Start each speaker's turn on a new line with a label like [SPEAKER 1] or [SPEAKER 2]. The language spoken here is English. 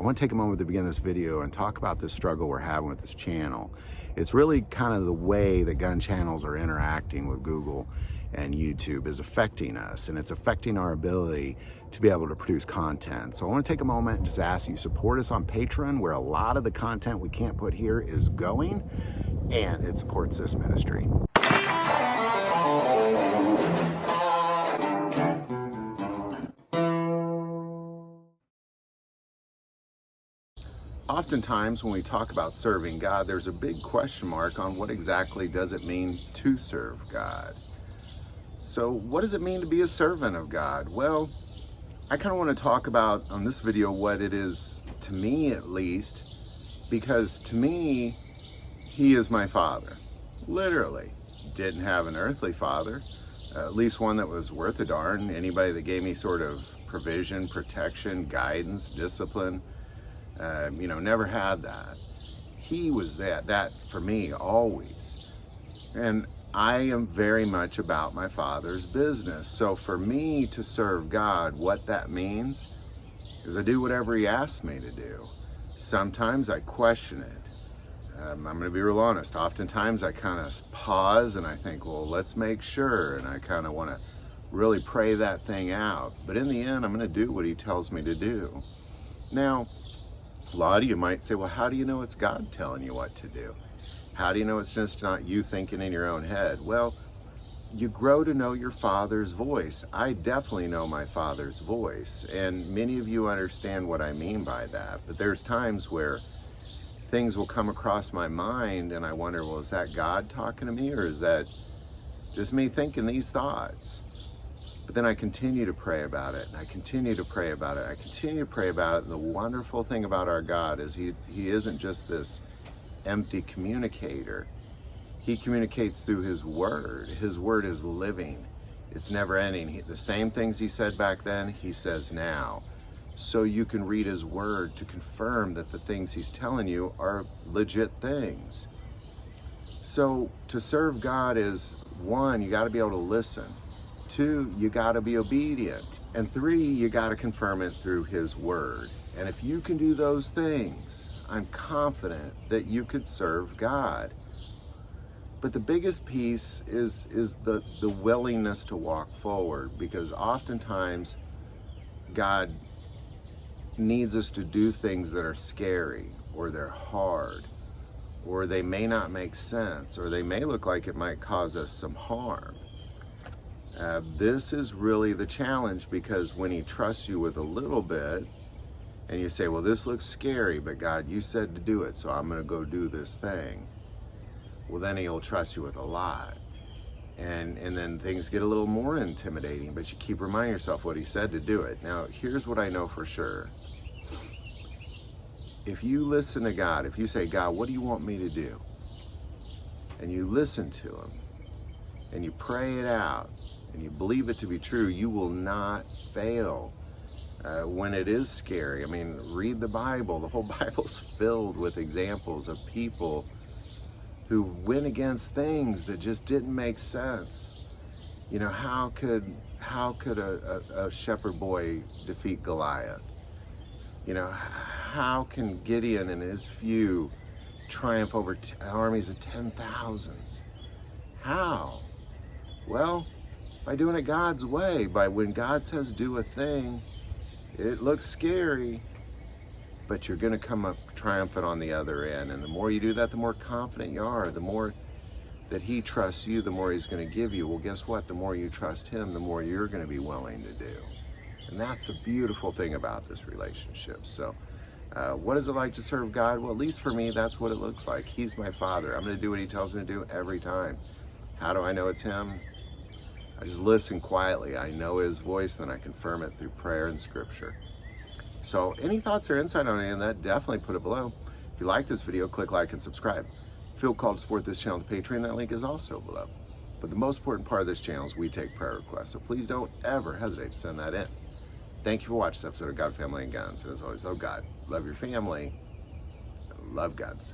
[SPEAKER 1] I want to take a moment to begin this video and talk about this struggle we're having with this channel. It's really kind of the way that gun channels are interacting with Google and YouTube is affecting us, and it's affecting our ability to be able to produce content. So I want to take a moment and just ask you support us on Patreon, where a lot of the content we can't put here is going, and it supports this ministry. Oftentimes when we talk about serving God, there's a big question mark on what exactly does it mean to serve God. So what does it mean to be a servant of God? Well, I kind of want to talk about on this video what it is to me, at least, because to me, He is my Father. Literally. Didn't have an earthly father, at least one that was worth a darn. Anybody that gave me sort of provision, protection, guidance, discipline, never had that. He was that for me always. And I am very much about my Father's business. So for me to serve God, what that means is I do whatever He asks me to do. Sometimes I question it. I'm going to be real honest. Oftentimes I kind of pause and I think, well, let's make sure. And I kind of want to really pray that thing out. But in the end, I'm going to do what He tells me to do. Now, a lot of you might say, well, how do you know it's God telling you what to do? How do you know it's just not you thinking in your own head? Well, you grow to know your Father's voice. I definitely know my Father's voice, and many of you understand what I mean by that. But there's times where things will come across my mind and I wonder, well, is that God talking to me, or is that just me thinking these thoughts? But then I continue to pray about it, and I continue to pray about it. I continue to pray about it. And the wonderful thing about our God is He isn't just this empty communicator. He communicates through His Word. His Word is living. It's never ending. The same things He said back then, He says now. So you can read His Word to confirm that the things He's telling you are legit things. So to serve God is, 1, you got to be able to listen. 2, you got to be obedient. And 3, you got to confirm it through His Word. And if you can do those things, I'm confident that you could serve God. But the biggest piece is the willingness to walk forward, because oftentimes God needs us to do things that are scary, or they're hard, or they may not make sense, or they may look like it might cause us some harm. This is really the challenge, because when He trusts you with a little bit, and you say, well, this looks scary, but God, you said to do it, so I'm going to go do this thing. Well, then He'll trust you with a lot. And then things get a little more intimidating, but you keep reminding yourself what He said to do it. Now, here's what I know for sure. If you listen to God, if you say, God, what do you want me to do? And you listen to Him, and you pray it out, and you believe it to be true, you will not fail. When it is scary. I mean, read the Bible. The whole Bible's filled with examples of people who went against things that just didn't make sense. You know, how could a shepherd boy defeat Goliath? You know, how can Gideon and his few triumph over armies of 10,000s? How? Well, by doing it God's way. By when God says do a thing, it looks scary, but you're going to come up triumphant on the other end. And the more you do that, the more confident you are. The more that He trusts you, the more He's going to give you. Well, guess what? The more you trust Him, the more you're going to be willing to do. And that's the beautiful thing about this relationship. So what is it like to serve God? Well, at least for me, that's what it looks like. He's my Father. I'm going to do what He tells me to do every time. How do I know it's Him? I just listen quietly. I know His voice, then I confirm it through prayer and Scripture. So any thoughts or insight on any of that, definitely put it below. If you like this video, click like and subscribe. Feel called to support this channel to Patreon. That link is also below. But the most important part of this channel is we take prayer requests. So please don't ever hesitate to send that in. Thank you for watching this episode of God, Family, and Guns. And as always, love God, love your family, love guns.